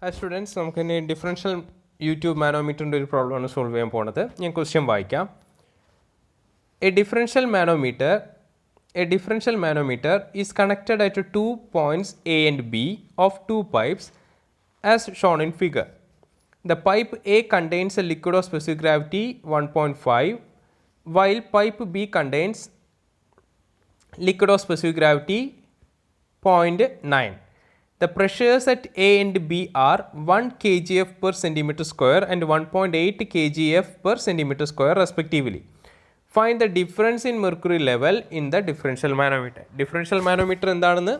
Hi students, നമുക്ക് ഇനി differential YouTube മാനോമീറ്ററിൻ്റെ ഒരു പ്രോബ്ലമാണ് സോൾവ് ചെയ്യാൻ പോകുന്നത്. ഞാൻ ക്വസ്റ്റ്യൻ വായിക്കാം. A differential manometer is connected at 2 points A and B of two pipes as shown in figure. The pipe A contains a liquid of specific gravity 1.5 while pipe B contains liquid of specific gravity 0.9. The pressures at A and B are 1 kgf per centimeter square and 1.8 kgf per centimeter square respectively. Find the difference in mercury level in the differential manometer. Differential manometer എന്താണെന്ന്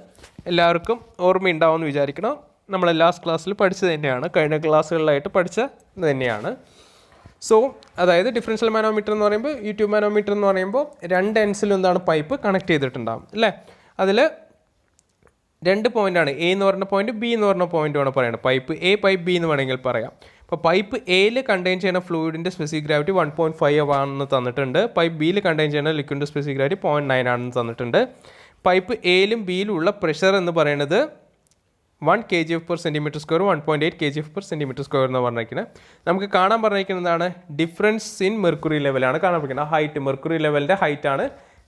എല്ലാവർക്കും ഓർമ്മയുണ്ടാവുമെന്ന് വിചാരിക്കണം. നമ്മൾ last ക്ലാസ്സിൽ പഠിച്ചത് തന്നെയാണ്, കഴിഞ്ഞ ക്ലാസ്സുകളിലായിട്ട് പഠിച്ചത് തന്നെയാണ്. സോ അതായത് ഡിഫറൻഷ്യൽ മാനോമീറ്റർ എന്ന് പറയുമ്പോൾ യൂട്യൂബ് മാനോമീറ്റർ എന്ന് പറയുമ്പോൾ രണ്ട് എൻഡ്സിലും എന്താണ് പൈപ്പ് കണക്ട് ചെയ്തിട്ടുണ്ടാകും അല്ലേ. അതിൽ രണ്ട് പോയിൻ്റാണ്, എ എന്ന് പറഞ്ഞ പോയിന്റ്, ബി എന്ന് പറഞ്ഞ പോയിൻ്റാണ് പറയുന്നത്. പൈപ്പ് എ, പൈപ്പ് ബി എന്ന് വേണമെങ്കിൽ പറയാം. അപ്പോൾ പൈപ്പ് എയിൽ കണ്ടെയ്ൻ ചെയ്യുന്ന ഫ്ലൂയിഡിൻ്റെ സ്പെസിഫിക് ഗ്രാവിറ്റി 1.5 ആണെന്ന് തന്നിട്ടുണ്ട്. പൈപ്പ് ബിയിൽ കണ്ടെയ്ൻ ചെയ്യുന്ന ലിക്വിഡിൻ്റെ സ്പെസിഫിക് ഗ്രാവിറ്റി 0.9 ആണെന്ന് തന്നിട്ടുണ്ട്. പൈപ്പ് എയിലും ബിയിലും ഉള്ള പ്രഷർ എന്ന് പറയുന്നത് 1 kgf per centimeter square 1.8 kgf per centimeter square എന്ന് പറഞ്ഞിരിക്കുന്നത്. നമുക്ക് കാണാൻ പറഞ്ഞിരിക്കുന്നതാണ് ഡിഫറൻസ് ഇൻ മെർക്കുറി ലെവലാണ് കാണാൻ പറഞ്ഞിരിക്കുന്നത്. ഹൈറ്റ്, മെർക്കുറി ലെവലിൻ്റെ ഹൈറ്റാണ്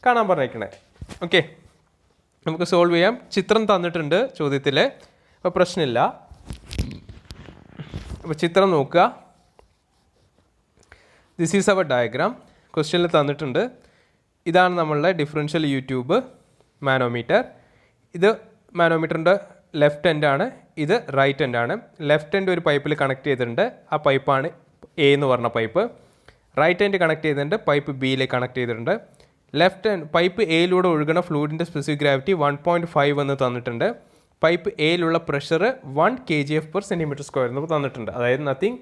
കാണാൻ പറഞ്ഞിരിക്കുന്നത്. ഓക്കെ, നമുക്ക് സോൾവ് ചെയ്യാം. ചിത്രം തന്നിട്ടുണ്ട് ചോദ്യത്തിൽ, അപ്പോൾ പ്രശ്നമില്ല. അപ്പോൾ ചിത്രം നോക്കുക. This is our diagram. ക്വസ്റ്റ്യനിൽ തന്നിട്ടുണ്ട്. ഇതാണ് നമ്മളുടെ ഡിഫറൻഷ്യൽ യൂട്യൂബ് മാനോമീറ്റർ. ഇത് മാനോമീറ്ററിൻ്റെ ലെഫ്റ്റ് എൻഡാണ്, ഇത് റൈറ്റ് എൻഡാണ്. ലെഫ്റ്റ് എൻഡ് ഒരു പൈപ്പിൽ കണക്ട് ചെയ്തിട്ടുണ്ട്, ആ പൈപ്പാണ് എ എന്ന് പറഞ്ഞ പൈപ്പ്. റൈറ്റ് എൻഡ് കണക്ട് ചെയ്തിട്ടുണ്ട്, പൈപ്പ് ബിയിലേക്ക് കണക്ട് ചെയ്തിട്ടുണ്ട്. ലെഫ്റ്റ് എൻഡ് പൈപ്പ് എയിലൂടെ ഒഴുകുന്ന ഫ്ലൂയിഡിൻ്റെ സ്പെസിഫിക് ഗ്രാവിറ്റി 1.5 എന്ന് തന്നിട്ടുണ്ട്. പൈപ്പ് എയിലുള്ള pressure 1 kgf per centimeter square എന്ന് തന്നിട്ടുണ്ട്. അതായത് nothing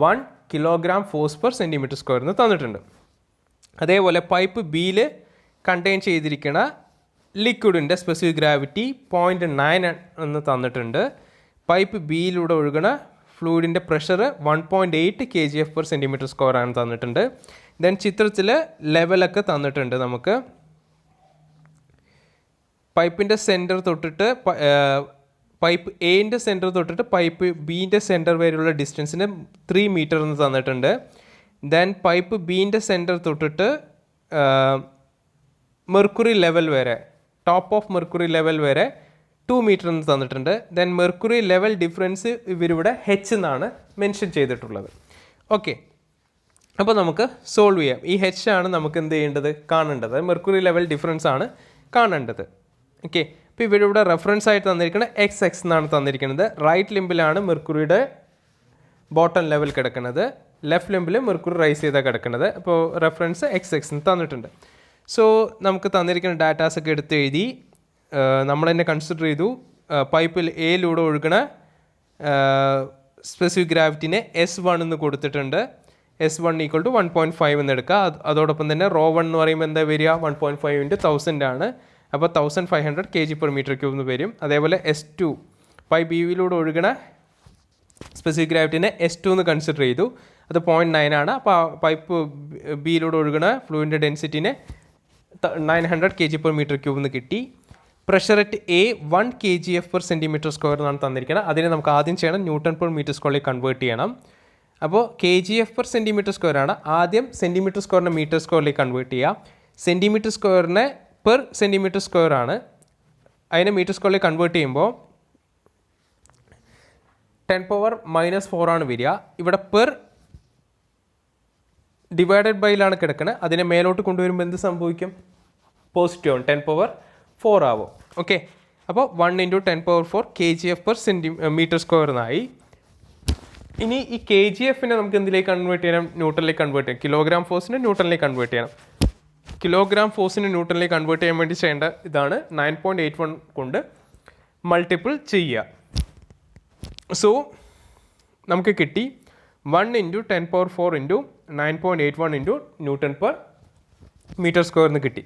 1 kilogram force per centimeter square എന്ന് തന്നിട്ടുണ്ട്. അതേപോലെ പൈപ്പ് ബിയിൽ കണ്ടെയ്ൻ ചെയ്തിരിക്കുന്ന ലിക്വിഡിൻ്റെ സ്പെസിഫിക് ഗ്രാവിറ്റി 0.9 എന്ന് തന്നിട്ടുണ്ട്. പൈപ്പ് ബിയിലൂടെ ഒഴുകുന്ന ഫ്ലൂയിഡിൻ്റെ pressure 1.8 kgf per centimeter square ആണ് തന്നിട്ടുണ്ട്. ദെൻ ചിത്രത്തിൽ ലെവലൊക്കെ തന്നിട്ടുണ്ട്. നമുക്ക് പൈപ്പിൻ്റെ സെൻറ്റർ തൊട്ടിട്ട് പൈപ്പ് എൻ്റെ സെൻറ്റർ തൊട്ടിട്ട് പൈപ്പ് ബീൻ്റെ സെൻറ്റർ വരെയുള്ള ഡിസ്റ്റൻസിന് 3 മീറ്റർ എന്ന് തന്നിട്ടുണ്ട്. ദെൻ പൈപ്പ് ബീൻ്റെ സെൻറ്റർ തൊട്ടിട്ട് മെർക്കുറി ലെവൽ വരെ, ടോപ്പ് ഓഫ് മെർക്കുറി ലെവൽ വരെ 2 മീറ്റർ എന്ന് തന്നിട്ടുണ്ട്. ദെൻ മെർക്കുറി ലെവൽ ഡിഫറൻസ് ഇവരിവിടെ H എന്നാണ് മെൻഷൻ ചെയ്തിട്ടുള്ളത്. ഓക്കെ, അപ്പോൾ നമുക്ക് സോൾവ് ചെയ്യാം. ഈ H ആണ് നമുക്ക് എന്ത് ചെയ്യേണ്ടത്, കാണേണ്ടത്. മെർക്കുറി ലെവൽ ഡിഫറൻസ് ആണ് കാണേണ്ടത്. ഓക്കെ, അപ്പോൾ ഇവരിവിടെ റെഫറൻസ് ആയിട്ട് തന്നിരിക്കുന്നത് XX എന്നാണ് തന്നിരിക്കുന്നത്. റൈറ്റ് ലിംബിലാണ് മെർക്കുറിയുടെ ബോട്ടം ലെവൽ കിടക്കുന്നത്, ലെഫ്റ്റ് ലിംബിൽ മെർക്കുറി റൈസ് ചെയ്താൽ കിടക്കുന്നത്. അപ്പോൾ റെഫറൻസ് XX എന്ന് തന്നിട്ടുണ്ട്. സോ നമുക്ക് തന്നിരിക്കുന്ന ഡാറ്റാസ് ഒക്കെ എടുത്ത് എഴുതി നമ്മൾ തന്നെ കൺസിഡർ ചെയ്തു. പൈപ്പിൽ എയിലൂടെ ഒഴുകണ സ്പെസിഫിക് ഗ്രാവിറ്റിനെ S1 എന്ന് കൊടുത്തിട്ടുണ്ട്. S1 = 1.5 എന്ന് എടുക്കുക. അതോടൊപ്പം തന്നെ റോ 1 എന്ന് പറയുമ്പോൾ എന്താ വരിക, 1.5 × 1000 ആണ്. അപ്പോൾ 1500 kg/m³ എന്ന് വരും. അതേപോലെ S2 പൈപ്പ് ബിയിലൂടെ ഒഴുകണ സ്പെസിഫിക് ഗ്രാവിറ്റിനെ S2 എന്ന് കൺസിഡർ ചെയ്തു. അത് 0.9 ആണ്. അപ്പോൾ പൈപ്പ് ബിയിലൂടെ ഒഴുകണ ഫ്ലൂയിഡിൻ്റെ ഡെൻസിറ്റിനെ 900 kg/m³ എന്ന് കിട്ടി. Pressure at A 1 kgf per centimeter square എന്നാണ് തന്നിരിക്കുന്നത്. അതിനെ നമുക്ക് ആദ്യം ചെയ്യണം Newton/m² കൺവേർട്ട് ചെയ്യണം. അപ്പോൾ kgf per centimeter square ആണ്. ആദ്യം സെൻറ്റിമീറ്റർ സ്ക്വയറിനെ മീറ്റർ സ്ക്വയറിലേക്ക് കൺവേർട്ട് ചെയ്യുക. സെൻറ്റിമീറ്റർ സ്ക്വയറിനെ പെർ സെൻറ്റിമീറ്റർ സ്ക്വയർ ആണ്, അതിനെ മീറ്റർ സ്ക്വയറിലേക്ക് കൺവേർട്ട് ചെയ്യുമ്പോൾ 10⁻⁻⁴ ആണ് വരിക. ഇവിടെ പെർ ഡിവൈഡഡ് ബൈയിലാണ് കിടക്കുന്നത്. അതിനെ മേലോട്ട് കൊണ്ടുവരുമ്പോൾ എന്ത് സംഭവിക്കും, പോസിറ്റീവ് ആണ്, 10⁻⁴ ആവും. ഓക്കെ, അപ്പോൾ 1 × 10⁻⁴ kgf per centimeter² എന്നായി. ഇനി ഈ kgfനെ നമുക്ക് എന്തിലേക്ക് കൺവേർട്ട് ചെയ്യണം, ന്യൂട്ടണിലേക്ക് കൺവേർട്ട് ചെയ്യണം. കിലോഗ്രാം ഫോഴ്സിനെ ന്യൂട്ടണിലേക്ക് കൺവേർട്ട് ചെയ്യണം. കിലോഗ്രാം ഫോഴ്സിനെ ന്യൂട്ടണിലേക്ക് കൺവേർട്ട് ചെയ്യാൻ വേണ്ടി ചെയ്യേണ്ട ഇതാണ് 9.81 കൊണ്ട് മൾട്ടിപ്പിൾ ചെയ്യുക. സോ നമുക്ക് കിട്ടി 1 × 10⁻⁴ × 9.81 × Newton/m² എന്ന് കിട്ടി.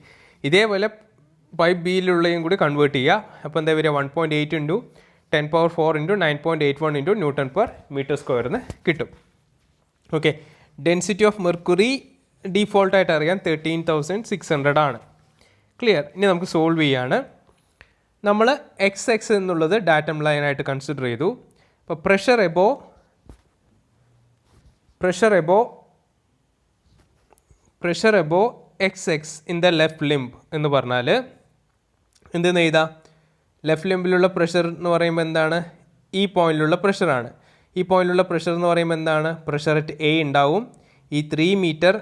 ഇതേപോലെ പൈപ്പ് ബിയിലുള്ളതും കൂടി കൺവേർട്ട് ചെയ്യുക. അപ്പോൾ എന്താ വരിക, 1.8 × 10⁻⁴ × 9.81 × Newton/m² എന്ന് കിട്ടും. ഓക്കെ, ഡെൻസിറ്റി ഓഫ് മെർക്കുറി ഡീഫോൾട്ടായിട്ട് അറിയാം 13,600 ആണ്. ക്ലിയർ. ഇനി നമുക്ക് സോൾവ് ചെയ്യാണ്. നമ്മൾ XX എന്നുള്ളത് ഡാറ്റം ലൈനായിട്ട് കൺസിഡർ ചെയ്തു. അപ്പോൾ pressure above X X in the left limb എന്ന് പറഞ്ഞാൽ എന്തെന്ന് എഴുതാം? ലെഫ്റ്റ് ലിംബിലുള്ള പ്രഷർ എന്ന് പറയുമ്പോൾ എന്താണ്? ഈ പോയിന്റിലുള്ള പ്രഷറാണ്. ഈ പോയിന്റിലുള്ള പ്രഷർ എന്ന് പറയുമ്പോൾ എന്താണ്? പ്രഷർ അറ്റ് എ ഉണ്ടാവും. ഈ 3 മീറ്റർ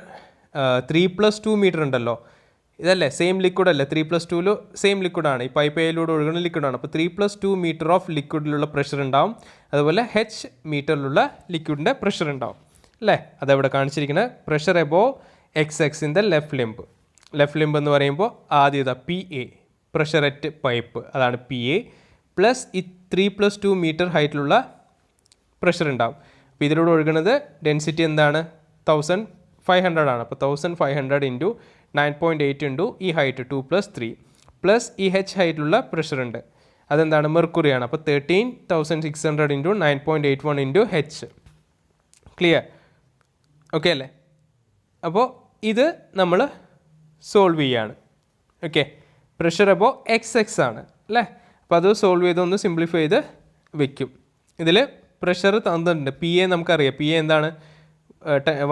3+2 മീറ്റർ ഉണ്ടല്ലോ, ഇതല്ലേ സെയിം ലിക്വിഡ് അല്ലേ? 3+2 സെയിം ലിക്വിഡാണ്. ഈ പൈപ്പ് എയിലൂടെ ഒഴുകുന്ന ലിക്വിഡാണ്. അപ്പോൾ 3+2 മീറ്റർ ഓഫ് ലിക്വിഡിലുള്ള പ്രഷർ ഉണ്ടാവും. അതുപോലെ എച്ച് മീറ്ററിലുള്ള ലിക്വിഡിൻ്റെ പ്രഷർ ഉണ്ടാവും അല്ലേ? അതവിടെ കാണിച്ചിരിക്കുന്നത് pressure above X X in the left limb. Left limb എന്ന് പറയുമ്പോൾ ആദ്യത PA പ്രഷർ അറ്റ് പൈപ്പ്, അതാണ് PA പ്ലസ് ഈ 3+2 മീറ്റർ ഹൈറ്റിലുള്ള പ്രഷർ ഉണ്ടാവും. അപ്പോൾ ഇതിലൂടെ ഒഴുകുന്നത് ഡെൻസിറ്റി എന്താണ്? 1500 ആണ്. അപ്പോൾ 1500 ഇൻറ്റു 9.8 ഇൻറ്റു ഈ ഹൈറ്റ് 2+3 പ്ലസ് ഈ എച്ച് ഹൈറ്റിലുള്ള പ്രഷർ ഉണ്ട്, അതെന്താണ്? മെർക്കുറിയാണ്. അപ്പോൾ 13,600 into 9.81 into H. Clear? Okay അല്ലേ? അപ്പോൾ ഇത് നമ്മൾ സോൾവ് ചെയ്യാണ്. ഓക്കെ, പ്രഷർ അപ്പോൾ എക്സ് എക്സ് ആണ് അല്ലേ? അപ്പോൾ അത് സോൾവ് ചെയ്തൊന്ന് സിംപ്ലിഫൈ ചെയ്ത് വെക്കും. ഇതിൽ പ്രഷർ തന്നിട്ടുണ്ട്. PA നമുക്കറിയാം. PA എന്താണ്?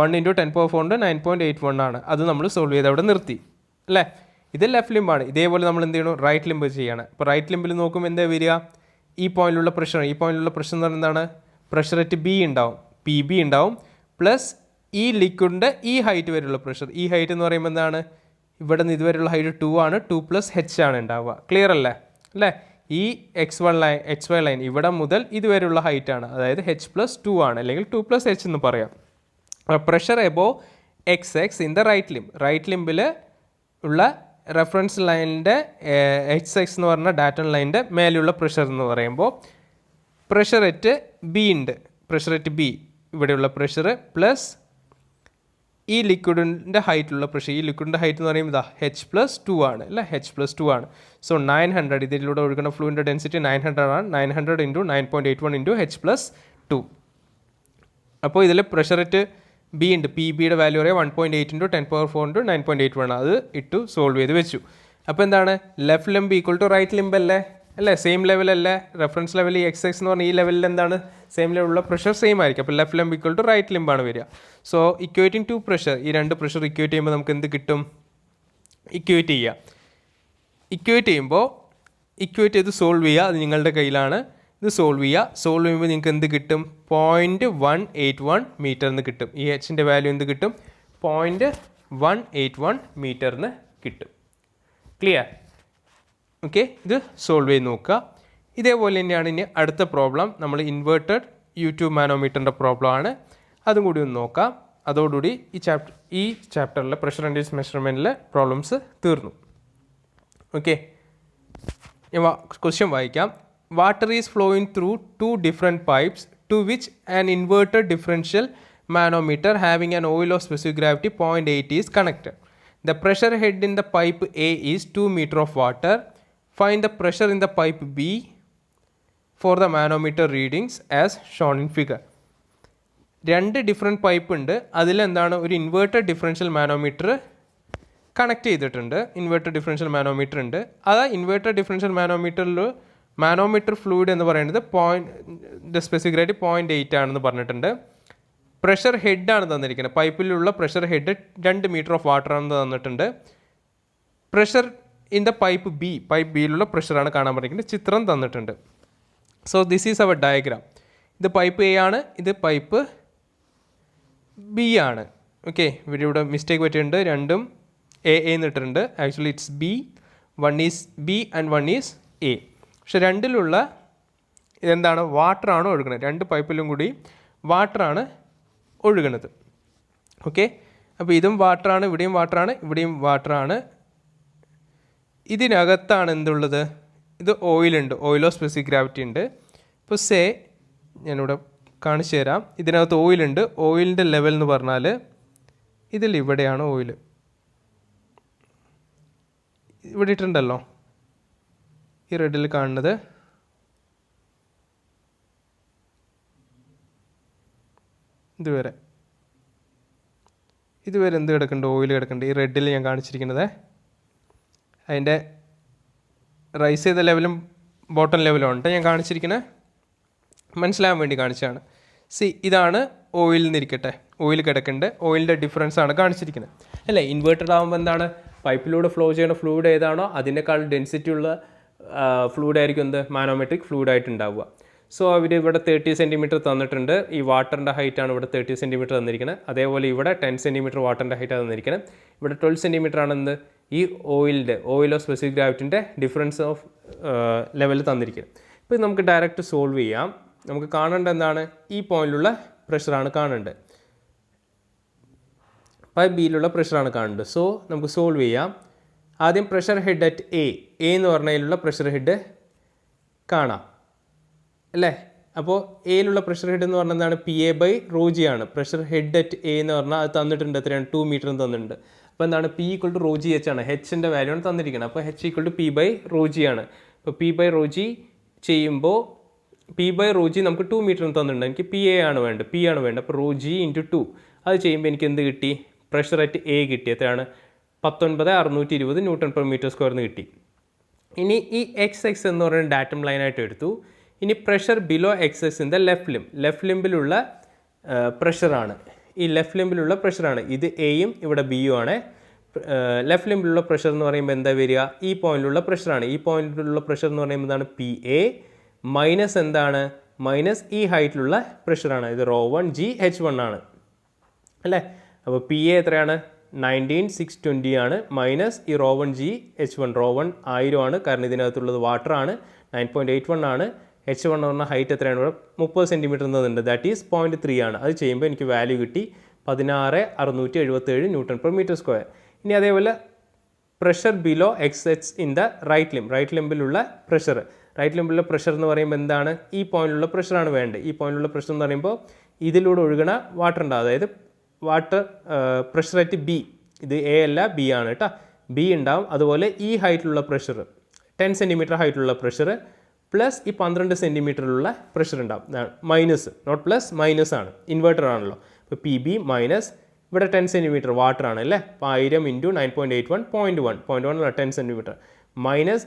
1 × 10⁴ 9.81 ആണ്. അത് നമ്മൾ സോൾവ് ചെയ്ത് അവിടെ നിർത്തി അല്ലേ? ഇത് ലെഫ്റ്റ് ലിംബാണ്. ഇതേപോലെ നമ്മൾ എന്ത് ചെയ്യണം? റൈറ്റ് ലിംബ് ചെയ്യണം. അപ്പോൾ റൈറ്റ് ലിംബിൽ നോക്കുമ്പോൾ എന്താ വരിക? ഈ പോയിന്റിലുള്ള പ്രഷർ എന്ന് പറയുന്നത് എന്താണ്? പ്രഷർ അറ്റ് B ഉണ്ടാവും, PB ഉണ്ടാവും പ്ലസ് ഈ ലിക്വിഡിൻ്റെ ഈ ഹൈറ്റ് വരെയുള്ള പ്രഷർ. ഈ ഹൈറ്റ് എന്ന് പറയുമ്പോൾ എന്താണ്? ഇവിടെ നിന്ന് ഇതുവരെയുള്ള ഹൈറ്റ് 2 ആണ്. 2+H ആണ് ഉണ്ടാവുക. ക്ലിയർ അല്ലേ? ഈ XY ലൈൻ ഇവിടെ മുതൽ ഇതുവരെയുള്ള ഹൈറ്റ് ആണ്, അതായത് H+2 ആണ്, അല്ലെങ്കിൽ 2+H എന്ന് പറയാം. Pressure above X X in the right limb. Right ലിംബിൽ ഉള്ള റെഫറൻസ് ലൈനിൻ്റെ എക്സ് എക്സ് എന്ന് പറഞ്ഞ ഡാറ്റൺ ലൈനിൻ്റെ മേലെയുള്ള പ്രഷർ എന്ന് പറയുമ്പോൾ പ്രഷർ അറ്റ് B ഉണ്ട്. പ്രഷർ അറ്റ് B ഇവിടെയുള്ള പ്രഷർ പ്ലസ് ഈ ലിക്വിഡിൻ്റെ ഹൈറ്റിലുള്ള പ്രഷർ. ഈ ലിക്വിഡിൻ്റെ ഹൈറ്റ് എന്ന് പറയുമ്പോൾ ഇതാ H+2 ആണ് അല്ലേ? H+2 ആണ്. സോ 900, ഇതിലൂടെ ഒഴുകുന്ന ഫ്ലൂവിൻ്റെ ഡെൻസിറ്റി 900 ആണ്. 900 ഇൻറ്റു 9.81 ഇൻറ്റു H+2. അപ്പോൾ ഇതിൽ പ്രഷർ അറ്റ് B ഉണ്ട്. PBയുടെ വാല്യൂ പറയാം 1.8 ഇൻറ്റു 10⁴ ഇൻറ്റു 9.81. അത് ഇട്ടു സോൾവ് ചെയ്ത് വെച്ചു. അപ്പോൾ എന്താണ്? Left limb equal to right limb അല്ലേ? സെയിം ലെവൽ അല്ലേ? റെഫറൻസ് ലെവൽ ഈ എക്സ് എക്സ് എന്ന് പറഞ്ഞാൽ ഈ ലെവലിൽ എന്താണ്? സെയിം ലെവലുള്ള പ്രഷർ സെയിം ആയിരിക്കും. അപ്പോൾ left limb equal to right ലിംബാണ് വരിക. സോ ഇക്വേറ്റിംഗ് ടു പ്രഷർ, ഈ രണ്ട് പ്രഷർ ഇക്വേറ്റ് ചെയ്യുമ്പോൾ നമുക്ക് എന്ത് കിട്ടും? ഇക്വേറ്റ് ചെയ്യുമ്പോൾ ഇക്വേറ്റ് ചെയ്ത് സോൾവ് ചെയ്യുക. അത് നിങ്ങളുടെ കയ്യിലാണ്. ഇത് സോൾവ് ചെയ്യുമ്പോൾ നിങ്ങൾക്ക് എന്ത് കിട്ടും? 0.181 മീറ്ററിന് കിട്ടും. ഈ എച്ചിൻ്റെ വാല്യൂ എന്ത് കിട്ടും? 0.181 മീറ്ററിന് കിട്ടും. ക്ലിയർ? ഓക്കെ, ഇത് സോൾവ് ചെയ്ത് നോക്കുക. ഇതേപോലെ തന്നെയാണ് ഇനി അടുത്ത പ്രോബ്ലം. നമ്മൾ ഇൻവേർട്ടഡ് U2 മാനോമീറ്ററിൻ്റെ പ്രോബ്ലം ആണ്. അതും കൂടി ഒന്ന് നോക്കാം. അതോടുകൂടി ഈ ചാപ്റ്ററിലെ പ്രഷർ ആൻഡ് ഡിസ് മെഷർമെൻറ്റിലെ പ്രോബ്ലംസ് തീർന്നു. ഓക്കെ, ഞാൻ ക്വസ്റ്റ്യൻ വായിക്കാം. Water is flowing through 2 different pipes to which an inverted differential manometer having an oil of specific gravity 0.8 is connected. The pressure head in the pipe A is 2 meter of water. Find the pressure in the pipe B for the manometer readings as shown in figure. രണ്ട് different pipe ഉണ്ട്. അതിലെന്താണ്? ഒരു inverted differential manometer connect ചെയ്തിട്ടുണ്ട്. Inverted differential manometer ഉണ്ട്. അത് inverted differential manometer fluid എന്ന് പറയുന്നത് specific gravity 0.8 ആണെന്ന് പറഞ്ഞിട്ടുണ്ട്. പ്രഷർ ഹെഡാണ് തന്നിരിക്കുന്നത്. പൈപ്പിലുള്ള pressure head 2 metre of water ആണെന്ന് തന്നിട്ടുണ്ട്. പ്രഷർ ഇൻ ദ പൈപ്പ് ബിയിലുള്ള പ്രഷറാണ് കാണാൻ പറഞ്ഞിരിക്കുന്നത്. ചിത്രം തന്നിട്ടുണ്ട്. So this is our diagram. ഇത് പൈപ്പ് A ആണ്, ഇത് പൈപ്പ് B ആണ്. ഓക്കെ, ഇവിടെ മിസ്റ്റേക്ക് പറ്റിയിട്ടുണ്ട്. രണ്ടും A എന്നിട്ടുണ്ട്. Actually it's B. 1 is B and 1 is A. പക്ഷെ രണ്ടിലുള്ള ഇതെന്താണ്? വാട്ടറാണ് ഒഴുകുന്നത്. രണ്ട് പൈപ്പിലും കൂടി വാട്ടറാണ് ഒഴുകുന്നത്. ഓക്കെ, അപ്പോൾ ഇതും വാട്ടറാണ്, ഇവിടെയും വാട്ടറാണ്, ഇവിടെയും വാട്ടറാണ്. ഇതിനകത്താണ് എന്തുള്ളത്? ഇത് ഓയിലുണ്ട്. ഓയിൽ ഓഫ് സ്പെസിഫിക് ഗ്രാവിറ്റി ഉണ്ട്. ഇപ്പോൾ ഞാനിവിടെ കാണിച്ചു തരാം. ഇതിനകത്ത് ഓയിലുണ്ട്. ഓയിലിൻ്റെ ലെവൽ എന്ന് പറഞ്ഞാൽ ഇതിൽ ഇവിടെയാണ് ഓയിൽ. ഇവിടെ ഇട്ടുണ്ടല്ലോ ഈ റെഡിൽ കാണുന്നത്. ഇതുവരെ എന്ത് കിടക്കുന്നുണ്ട്? ഓയിൽ കിടക്കുന്നുണ്ട്. ഈ റെഡിൽ ഞാൻ കാണിച്ചിരിക്കുന്നത് അതിൻ്റെ റൈസ് ചെയ്ത ലെവലും ബോട്ടം ലെവലും ഉണ്ട് ഞാൻ കാണിച്ചിരിക്കുന്നത്. മനസ്സിലാകാൻ വേണ്ടി കാണിച്ചതാണ്. ഇതാണ് ഓയിൽ എന്നിരിക്കട്ടെ, ഓയിൽ കിടക്കുന്നുണ്ട്, ഓയിലിൻ്റെ ഡിഫറൻസ് ആണ് കാണിച്ചിരിക്കുന്നത് അല്ലേ. ഇൻവേർട്ടഡ് ആകുമ്പോൾ എന്താണ്, പൈപ്പിലൂടെ ഫ്ലോ ചെയ്യുന്ന ഫ്ലൂയിഡ് ഏതാണോ അതിനേക്കാൾ ഡെൻസിറ്റി ഉള്ള ഫ്ലൂയിഡ് ആയിരിക്കും എന്ത് മാനോമെട്രിക് ഫ്ലൂയിഡ് ആയിട്ട് ഉണ്ടാവുക. സോ അവർ ഇവിടെ 30 സെൻറ്റിമീറ്റർ തന്നിട്ടുണ്ട്. ഈ വാട്ടറിൻ്റെ ഹൈറ്റാണ് ഇവിടെ 30 സെൻറ്റിമീറ്റർ തന്നിരിക്കുന്നത്. അതേപോലെ ഇവിടെ 10 സെൻറ്റിമീറ്റർ വാട്ടറിൻ്റെ ഹൈറ്റാണ് തന്നിരിക്കുന്നത്. ഇവിടെ 12 സെൻറ്റിമീറ്റർ ആണ് എന്ത് ഈ ഓയിൽ ഓഫ് സ്പെസിഫിക് ഗ്രാവിറ്റിൻ്റെ ഡിഫറൻസ് ഓഫ് ലെവൽ തന്നിരിക്കുന്നത്. ഇപ്പോൾ നമുക്ക് ഡയറക്റ്റ് സോൾവ് ചെയ്യാം. നമുക്ക് കാണേണ്ടത് എന്താണ്, ഈ പോയിന്റിലുള്ള പ്രഷറാണ് കാണേണ്ടത്, പൈപ്പ് ബിയിലുള്ള പ്രഷറാണ് കാണേണ്ടത്. സോ നമുക്ക് സോൾവ് ചെയ്യാം. ആദ്യം പ്രഷർ ഹെഡ് അറ്റ് എ എന്ന് പറഞ്ഞതിലുള്ള പ്രഷർ ഹെഡ് കാണാം അല്ലേ. അപ്പോൾ എയിലുള്ള പ്രഷർ ഹെഡ് എന്ന് പറഞ്ഞാൽ എന്താണ്, PA/ρg ആണ്. പ്രഷർ ഹെഡ് അറ്റ് എ എന്ന് പറഞ്ഞാൽ അത് തന്നിട്ടുണ്ട്, എത്രയാണ്, 2 മീറ്റർ തന്നിട്ടുണ്ട്. അപ്പോൾ എന്താണ്, P=ρgh ആണ്, ഹെച്ചിൻ്റെ വാല്യൂ ആണ് തന്നിരിക്കുന്നത്. അപ്പോൾ H=P/ρg ആണ്. ഇപ്പോൾ P/ρg ചെയ്യുമ്പോൾ P/ρg നമുക്ക് 2 മീറ്റർ തന്നിട്ടുണ്ട്, എനിക്ക് PA ആണ് വേണ്ടത്, P ആണ് വേണ്ടത്. അപ്പോൾ ρg × 2 അത് ചെയ്യുമ്പോൾ എനിക്ക് എന്ത് കിട്ടി, പ്രഷർ അറ്റ് എ കിട്ടി. എത്രയാണ്, 19,620 Nm/m² എന്ന് കിട്ടി. ഇനി ഈ XX എന്ന് പറയുന്ന ഡാറ്റം ലൈനായിട്ട് എടുത്തു. ഇനി പ്രഷർ ബിലോ XXൻ്റെ ലെഫ്റ്റ് ലിംബിലുള്ള പ്രഷറാണ്, ഈ ലെഫ്റ്റ് ലിംബിലുള്ള പ്രഷറാണ്. ഇത് എയും ഇവിടെ ബിയും ആണ്. ലെഫ്റ്റ് ലിംബിലുള്ള പ്രഷർ എന്ന് പറയുമ്പോൾ എന്താ വരിക, ഈ പോയിന്റിലുള്ള പ്രഷറാണ്. ഈ പോയിന്റിലുള്ള പ്രഷർ എന്ന് പറയുമ്പോൾ എന്താണ്, PA മൈനസ് എന്താണ്, മൈനസ് ഈ ഹൈറ്റിലുള്ള പ്രഷറാണ്. ഇത് ρ1gH1 ആണ് അല്ലേ. അപ്പോൾ PA എത്രയാണ്, 19,620 ആണ്, മൈനസ് ഈ ρ1gH1, ρ1 1000 ആണ്, കാരണം ഇതിനകത്തുള്ളത് വാട്ടർ ആണ്, 9.81 ആണ്. H1 എന്ന് പറഞ്ഞാൽ ഹൈറ്റ് എത്രയാണ്, ഇവിടെ 30 സെൻറ്റിമീറ്റർ എന്നതുണ്ട്, ദാറ്റ് ഈസ് 0.3 ആണ്. അത് ചെയ്യുമ്പോൾ എനിക്ക് വാല്യൂ കിട്ടി 16,677 Nm/m². ഇനി അതേപോലെ pressure below XX in the right ലിംബിലുള്ള പ്രഷർ. റൈറ്റ് ലിംബിലുള്ള പ്രഷർ എന്ന് പറയുമ്പോൾ എന്താണ്, ഈ പോയിന്റിലുള്ള പ്രഷറാണ് വേണ്ടത്. ഈ പോയിന്റിലുള്ള പ്രഷർ എന്ന് പറയുമ്പോൾ ഇതിലൂടെ ഒഴുകണ വാട്ടർ ഉണ്ടാവും, അതായത് വാട്ടർ പ്രഷർ അറ്റ് ബി. ഇത് എ അല്ല, ബി ആണ് കേട്ടോ, ബി ഉണ്ടാവും. അതുപോലെ ഈ ഹൈറ്റിലുള്ള പ്രഷർ 10 സെൻറ്റിമീറ്റർ ഹൈറ്റിലുള്ള പ്രഷർ പ്ലസ് ഈ 12 സെൻറ്റിമീറ്ററിലുള്ള പ്രഷർ ഉണ്ടാവും, മൈനസ്, നോട്ട് പ്ലസ്, മൈനസ് ആണ്, ഇൻവേർട്ടർ ആണല്ലോ. ഇപ്പോൾ PB മൈനസ് ഇവിടെ 10 സെൻറ്റിമീറ്റർ വാട്ടർ ആണ് അല്ലേ. അപ്പോൾ 1000 × 9.81 0.1 10 സെൻറ്റിമീറ്റർ മൈനസ്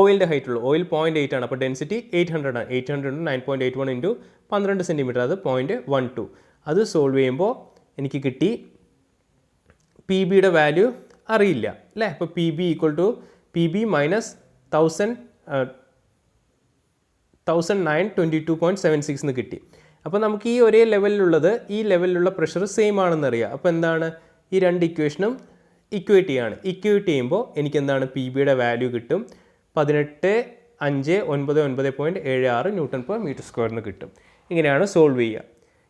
ഓയിലിൻ്റെ ഹൈറ്റുള്ളൂ, ഓയിൽ 0.8 ആണ്. അപ്പോൾ ഡെൻസിറ്റി 800 ആണ്. 800 × 9.81 × 12 സെൻറ്റിമീറ്റർ, അത് 0.12. അത് സോൾവ് ചെയ്യുമ്പോൾ എനിക്ക് കിട്ടി PBയുടെ വാല്യൂ അറിയില്ല അല്ലേ. അപ്പോൾ PB മൈനസ് 1922.76 എന്ന് കിട്ടി. അപ്പോൾ നമുക്ക് ഈ ഒരേ ലെവലിലുള്ളത്, ഈ ലെവലിലുള്ള പ്രഷർ സെയിം ആണെന്നറിയാം. അപ്പോൾ എന്താണ്, ഈ രണ്ട് ഇക്വേഷനും ഇക്വേറ്റ് ചെയ്യുമ്പോൾ എനിക്ക് എന്താണ്, PBയുടെ വാല്യൂ കിട്ടും 18,599.76 Nm/m² എന്ന് കിട്ടും. ഇങ്ങനെയാണ് സോൾവ് ചെയ്യുക.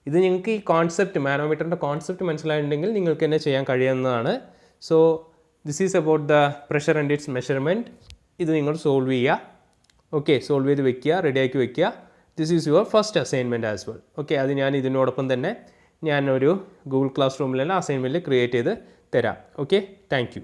ഇത് നിങ്ങൾക്ക് ഈ കോൺസെപ്റ്റ്, മാനോമീറ്ററിൻ്റെ കോൺസെപ്റ്റ് മനസ്സിലായിട്ടുണ്ടെങ്കിൽ നിങ്ങൾക്ക് തന്നെ ചെയ്യാൻ കഴിയുന്നതാണ്. So this is about the pressure and it's measurement. ഇത് നിങ്ങൾ സോൾവ് ചെയ്യുക. ഓക്കെ, സോൾവ് ചെയ്ത് വെക്കുക, റെഡിയാക്കി വെക്കുക. This is your first assignment as well. Okay, അത് ഞാൻ ഇതിനോടൊപ്പം തന്നെ ഞാനൊരു ഗൂഗിൾ ക്ലാസ് റൂമിൽ തന്നെ അസൈൻമെൻറ്റ് ക്രിയേറ്റ് ചെയ്ത് തരാം. Okay, thank you.